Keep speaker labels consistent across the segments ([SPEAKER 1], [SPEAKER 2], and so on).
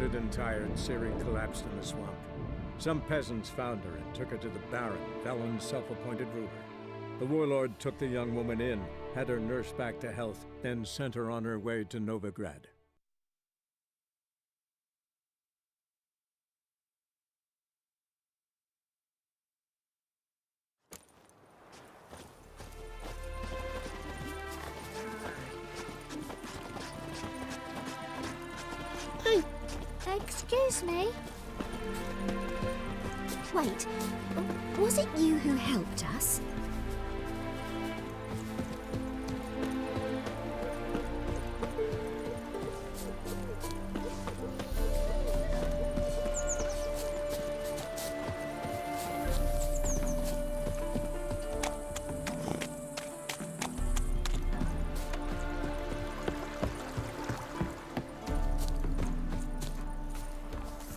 [SPEAKER 1] Exhausted and tired, Ciri collapsed in the swamp. Some peasants found her and took her to the Baron, Valen's self-appointed ruler. The warlord took the young woman in, had her nursed back to health, then sent her on her way to Novigrad.
[SPEAKER 2] Excuse me? Wait, was it you who helped us?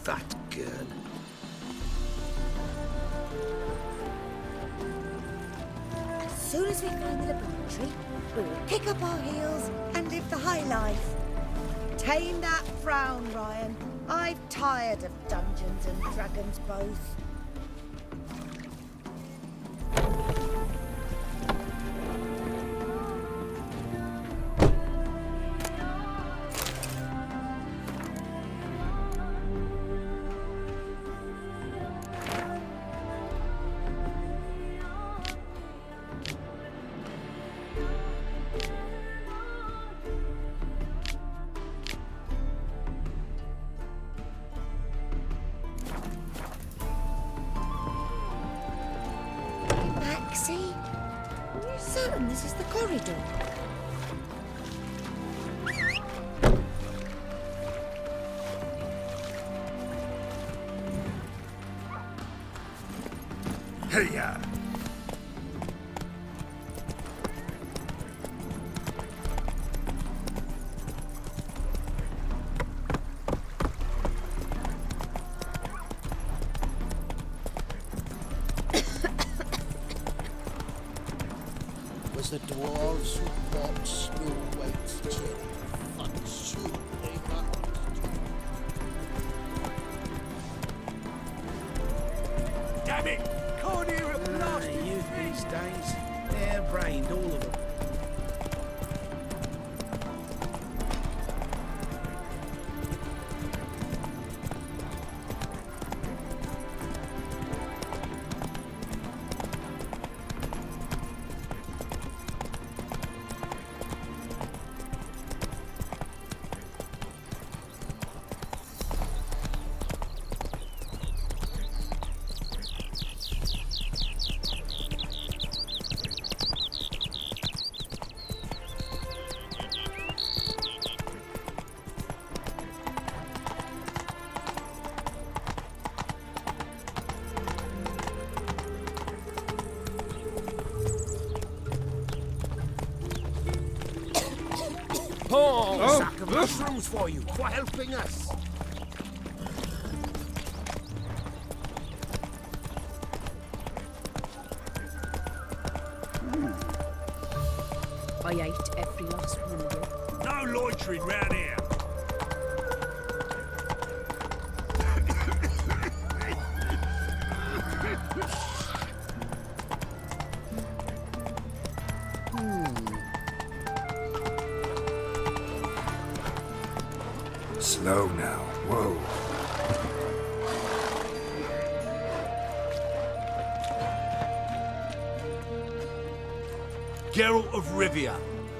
[SPEAKER 3] That girl.
[SPEAKER 4] As soon as we find the laboratory, we'll kick up our heels and live the high life. Tame that frown, Ryan. I'm tired of Dungeons and Dragons both. Maxie? Are you certain this is the corridor?
[SPEAKER 3] Hey-ya!
[SPEAKER 5] The dwarves who bought Snow White's cherry fudge too, they
[SPEAKER 3] Damn it! Can't hear a blasted
[SPEAKER 5] youth
[SPEAKER 3] thing!
[SPEAKER 5] these days, hair-brained, all of them. Sack of mushrooms for you, for helping us.
[SPEAKER 6] I ate every last one of you.
[SPEAKER 3] No loitering round here!
[SPEAKER 7] Slow now. Whoa.
[SPEAKER 3] Geralt of Rivia,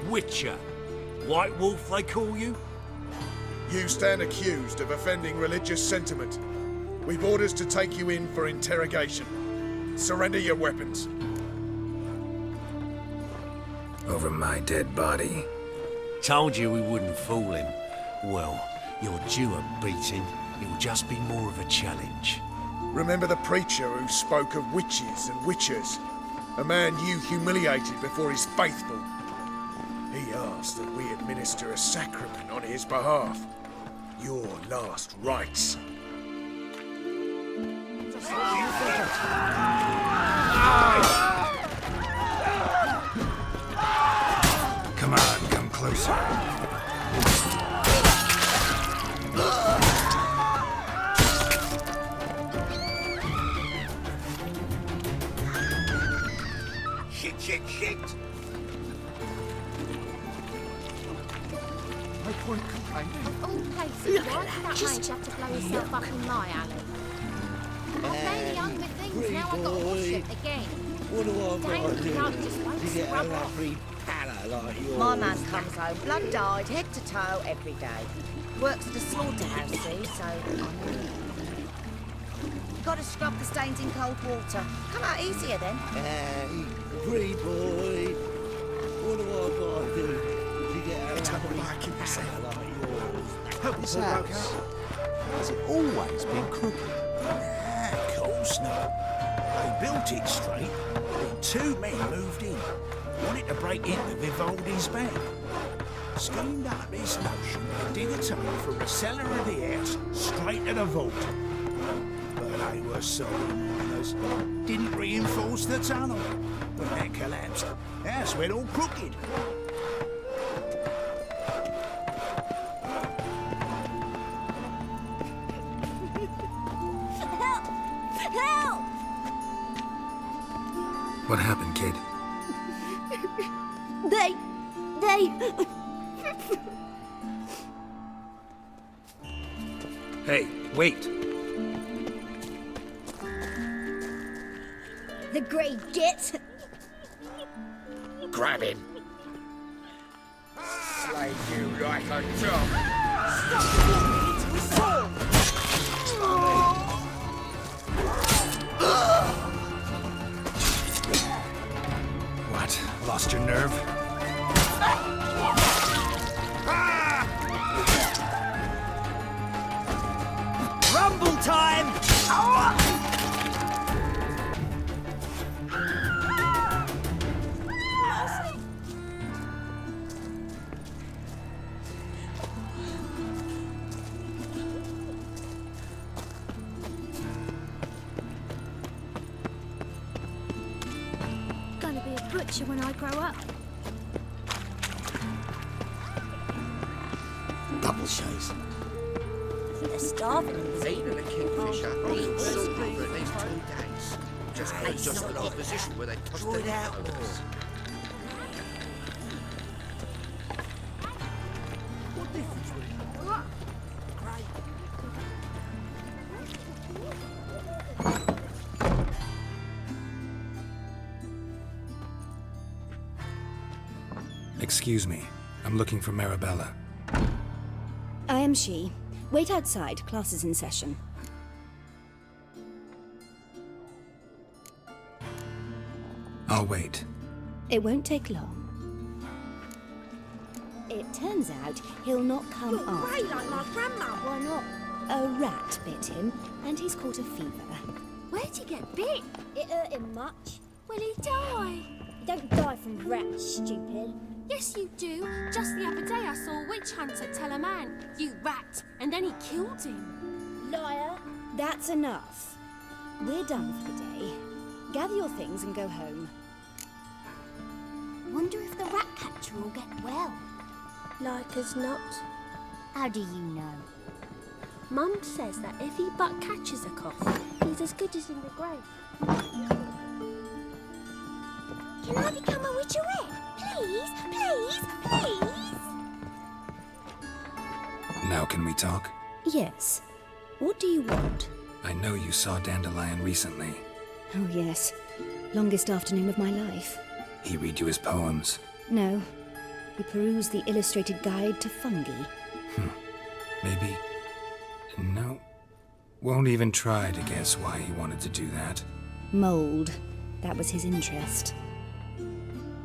[SPEAKER 3] Witcher. White Wolf, they call you?
[SPEAKER 8] You stand accused of offending religious sentiment. We've orders to take you in for interrogation. Surrender your weapons.
[SPEAKER 7] Over my dead body.
[SPEAKER 9] Told you we wouldn't fool him. Well, you're due a beating. It'll just be more of a challenge.
[SPEAKER 8] Remember the preacher who spoke of witches and witchers? A man you humiliated before his faithful. He asked that we administer a sacrament on his behalf. Your last rites.
[SPEAKER 7] Come on, come closer.
[SPEAKER 10] Of all places, why did that mage have to blow himself up in my alley? I'm fairly young with things, now I've got to wash it again.
[SPEAKER 5] What do I got to do
[SPEAKER 10] Dang, just won't
[SPEAKER 5] to get a
[SPEAKER 10] scrub off.
[SPEAKER 5] lovely palla like yours?
[SPEAKER 4] My man comes home blood-dyed, head to toe, every day. Works at a slaughterhouse, see, so got to scrub the stains in cold water. Come out easier then.
[SPEAKER 5] Hey, free boy. What do I got to do to get a lovely palla like yours?
[SPEAKER 3] This house, has it always been crooked?
[SPEAKER 5] Of course not. They built it straight, then two men moved in. Wanted to break into Vivaldi's band. Schemed up this notion to dig a tunnel from the cellar of the house straight to the vault. But they were sorry miners. Didn't reinforce the tunnel. When that collapsed, the house went all crooked.
[SPEAKER 2] Help!
[SPEAKER 7] What happened, kid?
[SPEAKER 2] They...
[SPEAKER 7] Hey, wait.
[SPEAKER 2] The grey git.
[SPEAKER 8] Grab him. Slay you like a dog.
[SPEAKER 7] What? Lost your nerve?
[SPEAKER 5] Rumble time!
[SPEAKER 2] Gonna be a butcher when I grow up.
[SPEAKER 5] Double shows.
[SPEAKER 4] They're starving.
[SPEAKER 8] Even a kingfisher holds silver for at least 2 days. Just an opposition where they toss
[SPEAKER 5] Draw it
[SPEAKER 8] their
[SPEAKER 5] out more. What difference would it make?
[SPEAKER 7] Excuse me. I'm looking for Marabella.
[SPEAKER 6] I am she. Wait outside. Class is in session.
[SPEAKER 7] I'll wait.
[SPEAKER 6] It won't take long. It turns out he'll not come after.
[SPEAKER 2] Grey like my grandma.
[SPEAKER 6] Why not? A rat bit him, and he's caught a fever.
[SPEAKER 2] Where'd he get bit?
[SPEAKER 6] It hurt him much.
[SPEAKER 2] Will he die?
[SPEAKER 6] You don't die from rats, stupid.
[SPEAKER 10] Yes, you do. Just the other day I saw a witch hunter tell a man, "You rat," and then he killed him.
[SPEAKER 6] Liar. That's enough. We're done for the day. Gather your things and go home.
[SPEAKER 2] Wonder if the rat catcher will get well.
[SPEAKER 10] Like as not.
[SPEAKER 2] How do you know?
[SPEAKER 10] Mum says that if he but catches a cough, he's as good as in the grave.
[SPEAKER 2] Can I become a witcherette? Please, please, please.
[SPEAKER 7] Now can we talk?
[SPEAKER 6] Yes. What do you want?
[SPEAKER 7] I know you saw Dandelion recently.
[SPEAKER 6] Oh, yes. Longest afternoon of my life.
[SPEAKER 7] He read you his poems.
[SPEAKER 6] No. We perused the illustrated guide to fungi.
[SPEAKER 7] Maybe... No. Won't even try to guess why he wanted to do that.
[SPEAKER 6] Mold. That was his interest.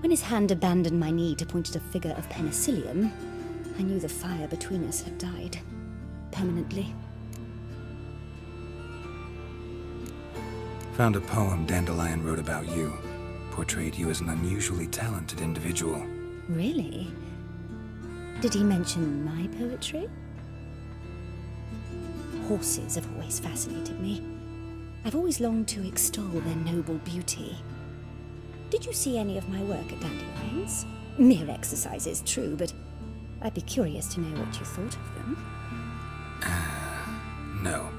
[SPEAKER 6] When his hand abandoned my knee to point at a figure of penicillium, I knew the fire between us had died. Permanently.
[SPEAKER 7] Found a poem Dandelion wrote about you. Portrayed you as an unusually talented individual.
[SPEAKER 6] Really? Did he mention my poetry? Horses have always fascinated me. I've always longed to extol their noble beauty. Did you see any of my work at Dandelions? Mere exercises, true, but I'd be curious to know what you thought of them.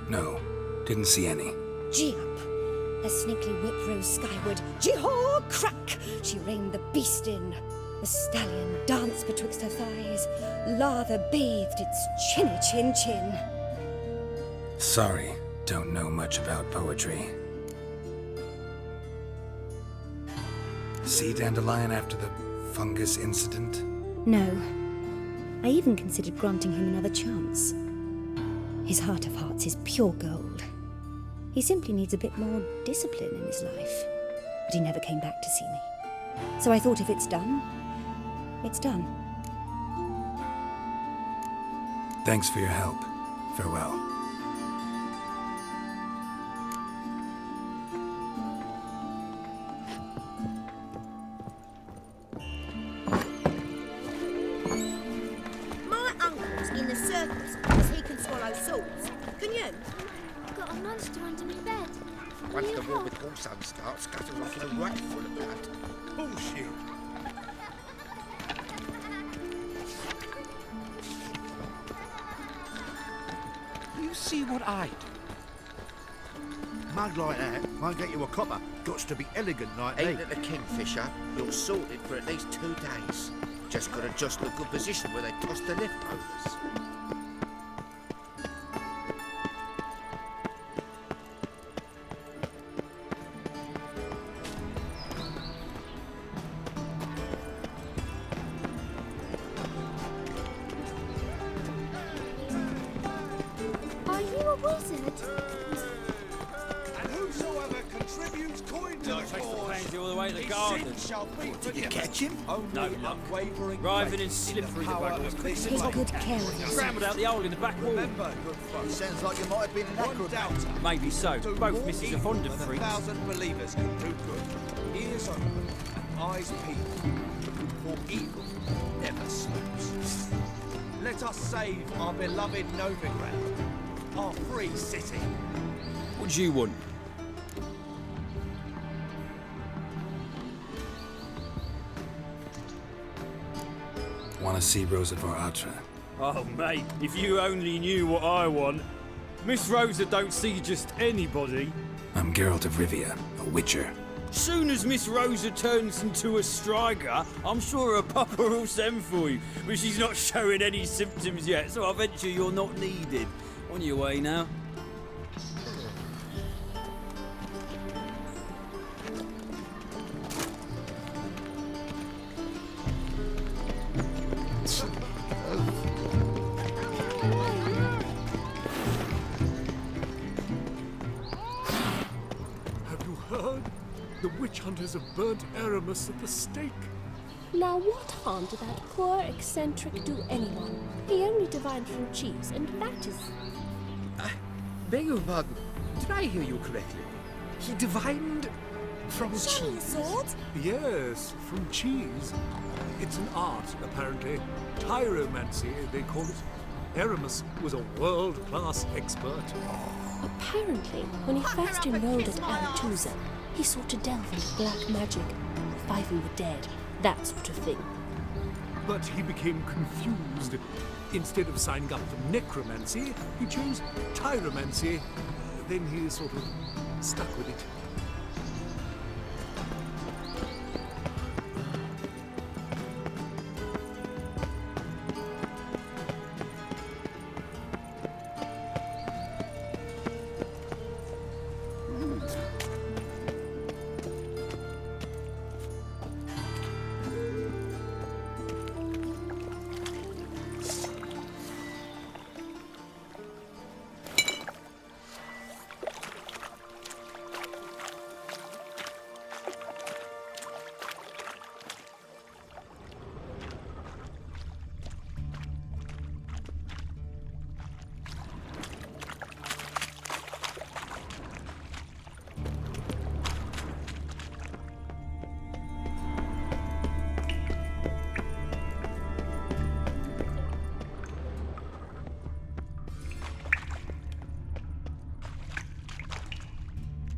[SPEAKER 7] No. Didn't see any.
[SPEAKER 6] Gee up! A snakely whip rose skyward. Gee-haw! Crack! She reined the beast in. The stallion danced betwixt her thighs, lather bathed its chinny chin chin.
[SPEAKER 7] Sorry, don't know much about poetry. Sea dandelion after the fungus incident?
[SPEAKER 6] No. I even considered granting him another chance. His heart of hearts is pure gold. He simply needs a bit more discipline in his life. But he never came back to see me. So I thought if it's done, it's done.
[SPEAKER 7] Thanks for your help. Farewell.
[SPEAKER 4] My uncle's in the circus because he can swallow swords. Can you?
[SPEAKER 10] I've got a monster under my bed.
[SPEAKER 11] Once the war with Gulsan starts, scatters off in a rat full of blood. Bullshit.
[SPEAKER 5] You see what I do? Mug like that won't get you a copper. Got to be elegant like
[SPEAKER 11] Ain't
[SPEAKER 5] me.
[SPEAKER 11] it the Kingfisher? You're sorted for at least 2 days. Just gotta jostle a good position where they toss the leftovers.
[SPEAKER 10] Are you a wizard?
[SPEAKER 5] And whosoever contributes coin to the cause,
[SPEAKER 3] all the way to the
[SPEAKER 5] his
[SPEAKER 3] garden.
[SPEAKER 5] sin shall be forgiven. Did you catch him?
[SPEAKER 3] No luck. Writhing and slippery the bugger.
[SPEAKER 6] Take good care of yourself.
[SPEAKER 3] Scrambled out the hole in the back wall.
[SPEAKER 5] Sounds like you might have been an acrobat.
[SPEAKER 3] Maybe so. Both misses are fond of freaks.
[SPEAKER 12] 1,000 believers can do good. Ears open and eyes peeled. For evil never sleeps. Let us save our beloved Novigrad, our free city.
[SPEAKER 3] What do you want?
[SPEAKER 7] Want to see Rosa Atra?
[SPEAKER 3] Oh, mate, if you only knew what I want. Miss Rosa don't see just anybody.
[SPEAKER 7] I'm Geralt of Rivia, a witcher.
[SPEAKER 3] Soon as Miss Rosa turns into a striker, I'm sure her papa will send for you. But she's not showing any symptoms yet, so I venture you're not needed. On your way now.
[SPEAKER 8] Have you heard? The witch hunters have burnt Aramis at the stake.
[SPEAKER 13] Now what harm did that poor eccentric do anyone? He only divined from cheese, and that is...
[SPEAKER 11] Beg your pardon. Did I hear you correctly? He divined from cheese.
[SPEAKER 4] Sword?
[SPEAKER 8] Yes, from cheese. It's an art, apparently. Tyromancy, they call it. Aramis was a world-class expert.
[SPEAKER 13] Apparently, when he first enrolled at Aretusa, he sought to delve into black magic, reviving the dead, that sort of thing.
[SPEAKER 8] But he became confused. Instead of signing up for necromancy, he chose tyromancy. Then he sort of stuck with it.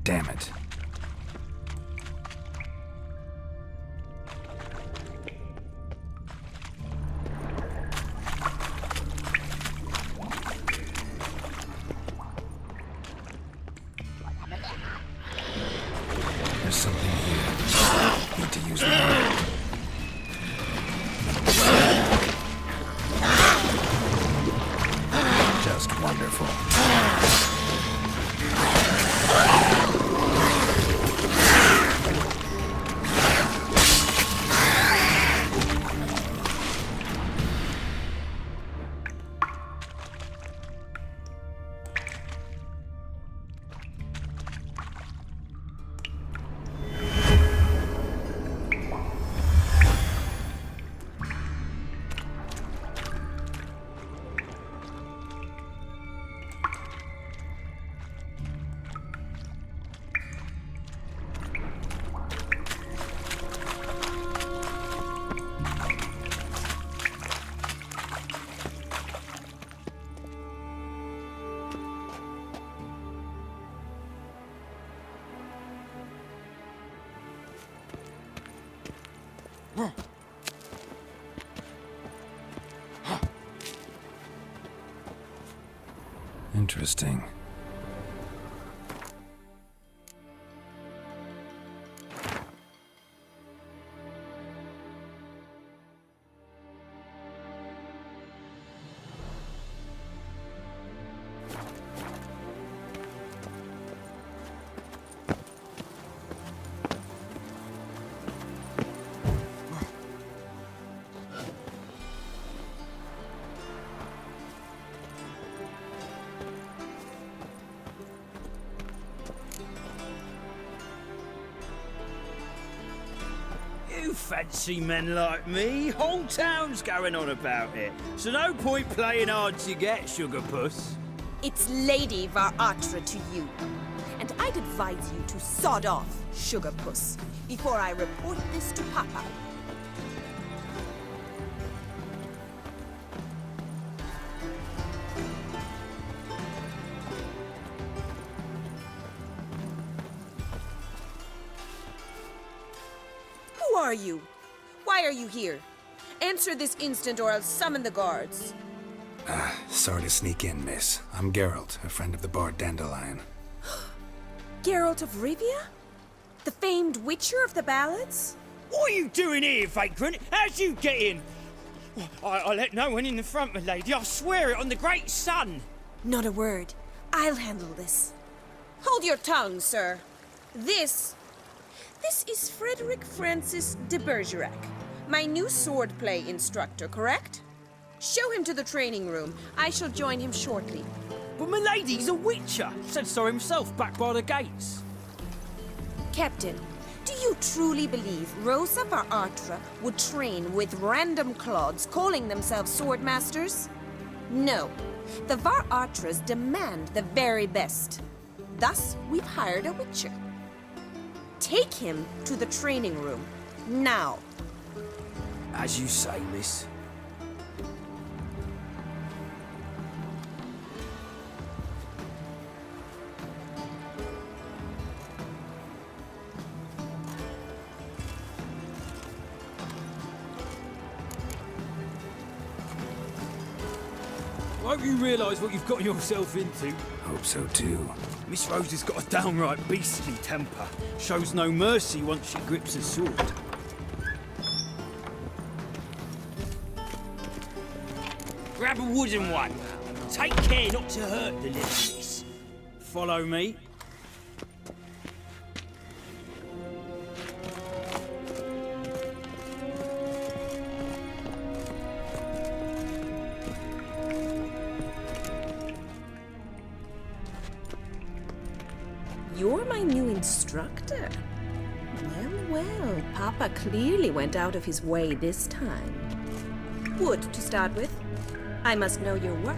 [SPEAKER 7] Damn it. There's something here. Need to use the just wonderful. Interesting.
[SPEAKER 3] You fancy men like me? Whole town's going on about it. So no point playing hard to get, sugar puss.
[SPEAKER 14] It's Lady Varatra to you. And I'd advise you to sod off, sugar puss, before I report this to Papa. Who are you? Why are you here? Answer this instant or I'll summon the guards.
[SPEAKER 7] Sorry to sneak in, miss. I'm Geralt, a friend of the bard Dandelion.
[SPEAKER 14] Geralt of Rivia? The famed witcher of the ballads?
[SPEAKER 3] What are you doing here, vagrant? How'd you get in? I let no one in the front, my lady. I swear it on the great sun.
[SPEAKER 14] Not a word. I'll handle this. Hold your tongue, sir. This is Frederick Francis de Bergerac, my new swordplay instructor, correct? Show him to the training room. I shall join him shortly.
[SPEAKER 3] But my lady's a witcher. Said so himself back by the gates.
[SPEAKER 14] Captain, do you truly believe Rosa Varatra would train with random clods calling themselves swordmasters? No. The Varatras demand the very best. Thus, we've hired a witcher. Take him to the training room, now.
[SPEAKER 3] As you say, miss. I hope you realise what you've got yourself into.
[SPEAKER 7] Hope so too.
[SPEAKER 3] Miss Rose has got a downright beastly temper. Shows no mercy once she grips a sword. Grab a wooden one. Take care not to hurt the little miss. Follow me.
[SPEAKER 14] You're my new instructor? Well, Papa clearly went out of his way this time. Wood, to start with. I must know your worth.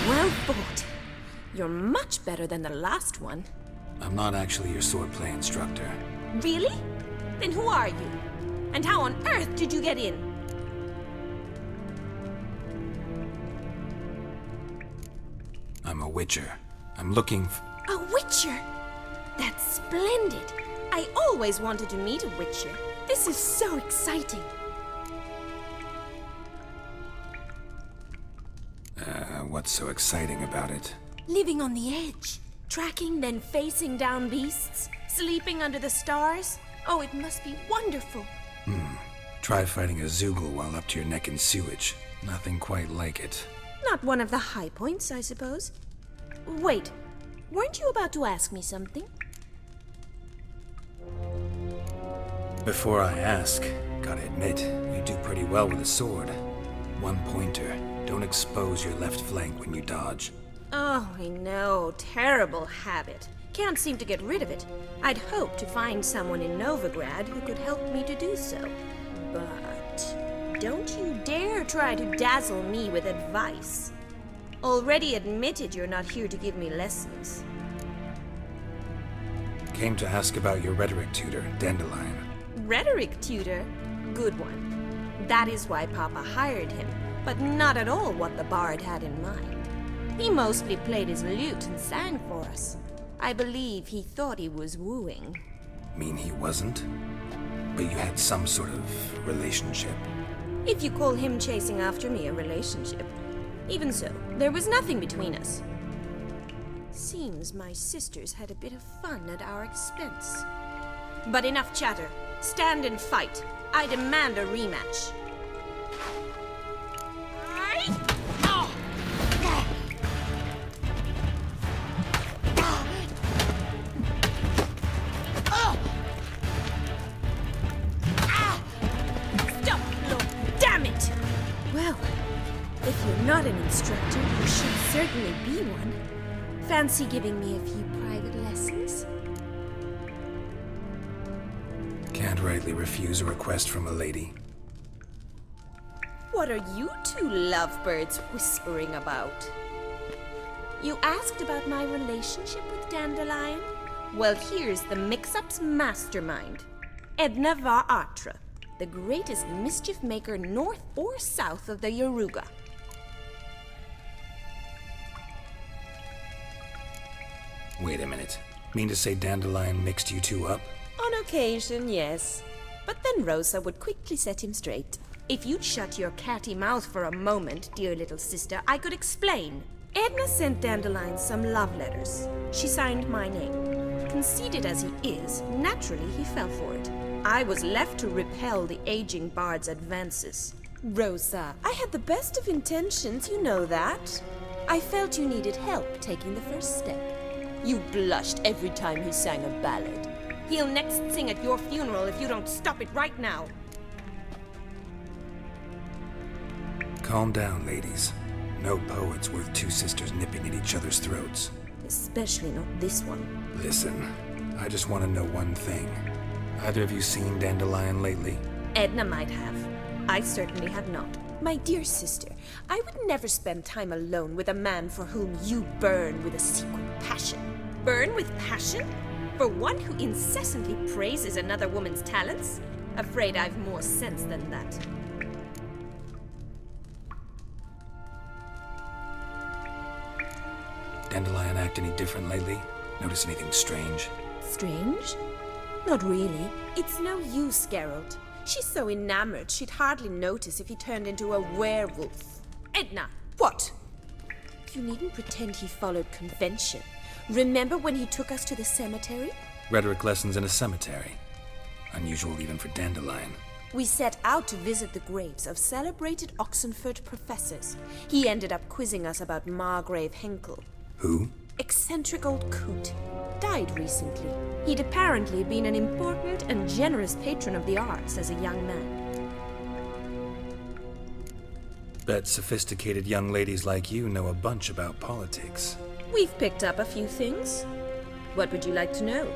[SPEAKER 14] Well fought. You're much better than the last one.
[SPEAKER 7] I'm not actually your swordplay instructor.
[SPEAKER 14] Really? Then who are you? And how on earth did you get in?
[SPEAKER 7] I'm a witcher. I'm looking
[SPEAKER 14] A witcher? That's splendid. I always wanted to meet a witcher. This is so exciting.
[SPEAKER 7] What's so exciting about it?
[SPEAKER 14] Living on the edge. Tracking, then facing down beasts. Sleeping under the stars. Oh, it must be wonderful.
[SPEAKER 7] Try fighting a Zoogle while up to your neck in sewage. Nothing quite like it.
[SPEAKER 14] Not one of the high points, I suppose. Wait, weren't you about to ask me something?
[SPEAKER 7] Before I ask, gotta admit, you do pretty well with a sword. One pointer. Don't expose your left flank when you dodge.
[SPEAKER 14] Oh, I know. Terrible habit. Can't seem to get rid of it. I'd hoped to find someone in Novigrad who could help me to do so. But don't you dare try to dazzle me with advice. Already admitted you're not here to give me lessons.
[SPEAKER 7] Came to ask about your rhetoric tutor, Dandelion.
[SPEAKER 14] Rhetoric tutor? Good one. That is why Papa hired him, but not at all what the bard had in mind. He mostly played his lute and sang for us. I believe he thought he was wooing.
[SPEAKER 7] Mean he wasn't? But you had some sort of relationship.
[SPEAKER 14] If you call him chasing after me a relationship. Even so, there was nothing between us. Seems my sisters had a bit of fun at our expense. But enough chatter. Stand and fight. I demand a rematch. Stop, Lord! Damn it! Well, if you're not an instructor, you should certainly be one. Fancy giving me a few private lessons?
[SPEAKER 7] Can't rightly refuse a request from a lady.
[SPEAKER 14] What are you two lovebirds whispering about? You asked about my relationship with Dandelion? Well, here's the mix-up's mastermind. Edna var Atra, the greatest mischief maker north or south of the Yaruga.
[SPEAKER 7] Wait a minute. Mean to say Dandelion mixed you two up?
[SPEAKER 14] On occasion, yes. But then Rosa would quickly set him straight. If you'd shut your catty mouth for a moment, dear little sister, I could explain. Edna sent Dandelion some love letters. She signed my name. Conceited as he is, naturally he fell for it. I was left to repel the aging bard's advances. Rosa, I had the best of intentions, you know that. I felt you needed help taking the first step. You blushed every time he sang a ballad. He'll next sing at your funeral if you don't stop it right now.
[SPEAKER 7] Calm down, ladies. No poet's worth two sisters nipping at each other's throats.
[SPEAKER 14] Especially not this one.
[SPEAKER 7] Listen, I just want to know one thing. Either of you seen Dandelion lately?
[SPEAKER 14] Edna might have. I certainly have not. My dear sister, I would never spend time alone with a man for whom you burn with a secret passion. Burn with passion? For one who incessantly praises another woman's talents? Afraid I've more sense than that.
[SPEAKER 7] Dandelion act any different lately? Notice anything strange?
[SPEAKER 14] Strange? Not really. It's no use, Geralt. She's so enamored she'd hardly notice if he turned into a werewolf. Edna! What? You needn't pretend he followed convention. Remember when he took us to the cemetery?
[SPEAKER 7] Rhetoric lessons in a cemetery. Unusual even for Dandelion.
[SPEAKER 14] We set out to visit the graves of celebrated Oxenford professors. He ended up quizzing us about Margrave Henkel.
[SPEAKER 7] Who?
[SPEAKER 14] Eccentric old coot. Died recently. He'd apparently been an important and generous patron of the arts as a young man.
[SPEAKER 7] Bet sophisticated young ladies like you know a bunch about politics.
[SPEAKER 14] We've picked up a few things. What would you like to know?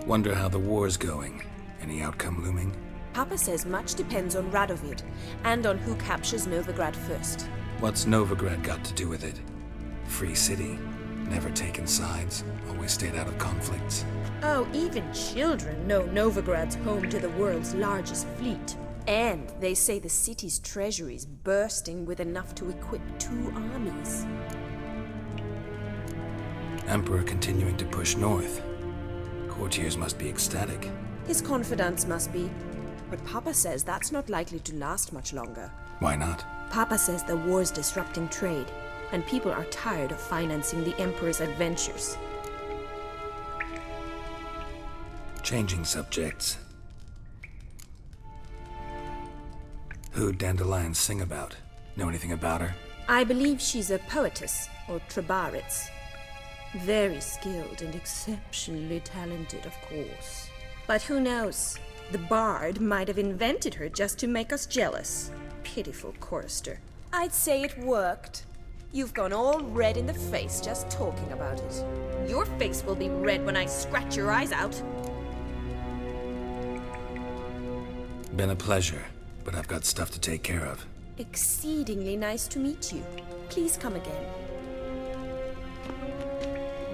[SPEAKER 7] Wonder how the war's going. Any outcome looming?
[SPEAKER 14] Papa says much depends on Radovid, and on who captures Novigrad first.
[SPEAKER 7] What's Novigrad got to do with it? Free city. Never taken sides. Always stayed out of conflicts.
[SPEAKER 14] Oh, even children know Novigrad's home to the world's largest fleet. And they say the city's treasury is bursting with enough to equip 2 armies.
[SPEAKER 7] Emperor continuing to push north. Courtiers must be ecstatic.
[SPEAKER 14] His confidants must be. But Papa says that's not likely to last much longer.
[SPEAKER 7] Why not?
[SPEAKER 14] Papa says the war's disrupting trade, and people are tired of financing the Emperor's adventures.
[SPEAKER 7] Changing subjects. Who'd Dandelion sing about? Know anything about her?
[SPEAKER 14] I believe she's a poetess, or trabaritz. Very skilled and exceptionally talented, of course. But who knows? The bard might have invented her just to make us jealous. Pitiful chorister. I'd say it worked. You've gone all red in the face just talking about it. Your face will be red when I scratch your eyes out.
[SPEAKER 7] Been a pleasure, but I've got stuff to take care of.
[SPEAKER 14] Exceedingly nice to meet you. Please come again.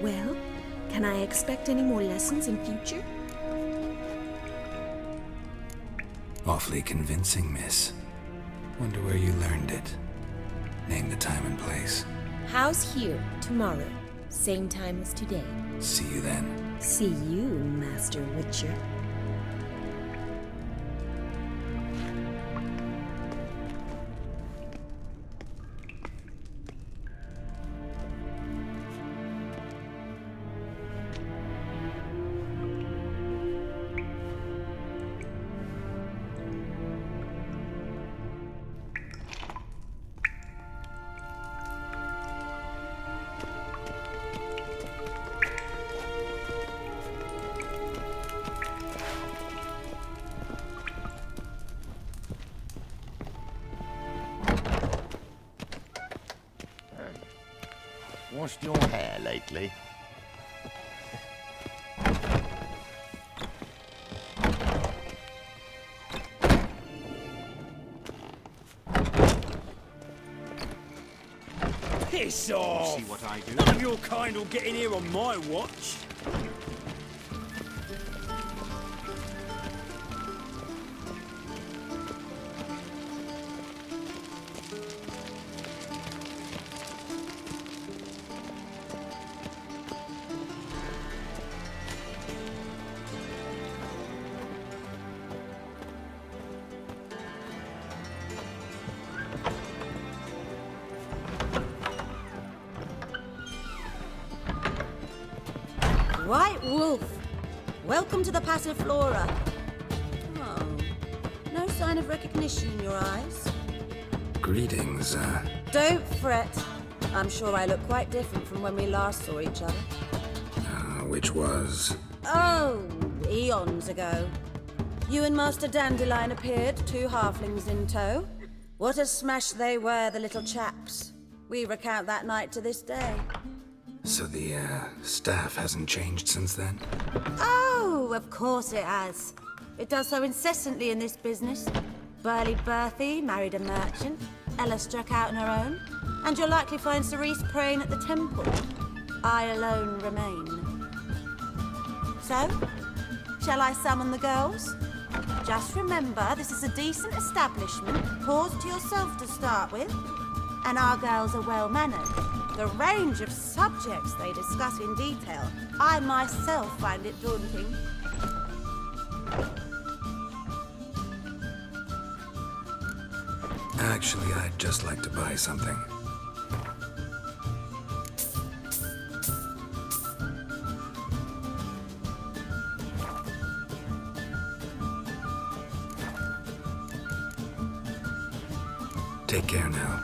[SPEAKER 14] Well, can I expect any more lessons in future?
[SPEAKER 7] Awfully convincing, miss. Wonder where you learned it. Name the time and place.
[SPEAKER 14] House here, tomorrow. Same time as today.
[SPEAKER 7] See you then.
[SPEAKER 14] See you, Master Witcher.
[SPEAKER 9] Washed your hair lately?
[SPEAKER 3] Piss off!
[SPEAKER 9] See what I do?
[SPEAKER 3] None of your kind will get in here on my watch.
[SPEAKER 4] White Wolf, welcome to the Passiflora. Oh, no sign of recognition in your eyes.
[SPEAKER 7] Greetings,
[SPEAKER 4] Don't fret. I'm sure I look quite different from when we last saw each other.
[SPEAKER 7] which was...
[SPEAKER 4] Oh, eons ago. You and Master Dandelion appeared, 2 halflings in tow. What a smash they were, the little chaps. We recount that night to this day.
[SPEAKER 7] So the, staff hasn't changed since then?
[SPEAKER 4] Oh, of course it has. It does so incessantly in this business. Burly Berthy married a merchant, Ella struck out on her own, and you'll likely find Cerise praying at the temple. I alone remain. So, shall I summon the girls? Just remember, this is a decent establishment. Pause to yourself to start with. And our girls are well-mannered. The range of subjects they discuss in detail, I myself find it daunting.
[SPEAKER 7] Actually, I'd just like to buy something. Take care now.